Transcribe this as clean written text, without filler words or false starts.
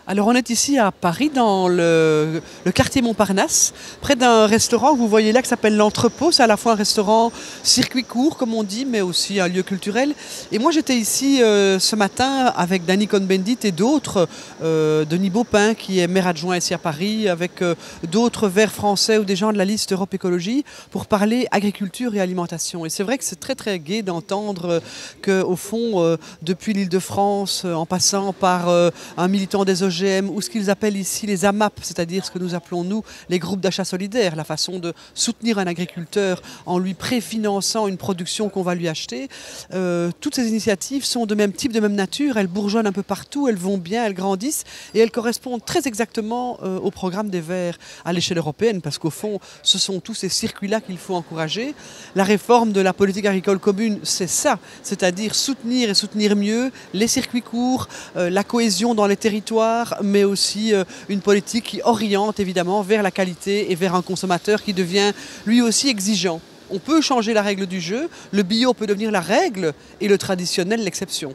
Alors on est ici à Paris dans le quartier Montparnasse, près d'un restaurant que vous voyez là qui s'appelle l'Entrepôt. C'est à la fois un restaurant circuit court comme on dit, mais aussi un lieu culturel. Et moi j'étais ici ce matin avec Danny Cohn-Bendit et d'autres, Denis Baupin qui est maire adjoint ici à Paris, avec d'autres verts français ou des gens de la liste Europe Écologie pour parler agriculture et alimentation. Et c'est vrai que c'est très très gai d'entendre qu'au fond, depuis l'Île-de-France, en passant par un militant des OGM ou ce qu'ils appellent ici les AMAP, c'est-à-dire ce que nous appelons nous les groupes d'achat solidaires, la façon de soutenir un agriculteur en lui préfinançant une production qu'on va lui acheter. Toutes ces initiatives sont de même type, de même nature, elles bourgeonnent un peu partout, elles vont bien, elles grandissent et elles correspondent très exactement au programme des Verts à l'échelle européenne parce qu'au fond, ce sont tous ces circuits-là qu'il faut encourager. La réforme de la politique agricole commune, c'est ça, c'est-à-dire soutenir et soutenir mieux les circuits courts, la cohésion dans les territoires, mais aussi une politique qui oriente évidemment vers la qualité et vers un consommateur qui devient lui aussi exigeant. On peut changer la règle du jeu, le bio peut devenir la règle et le traditionnel l'exception.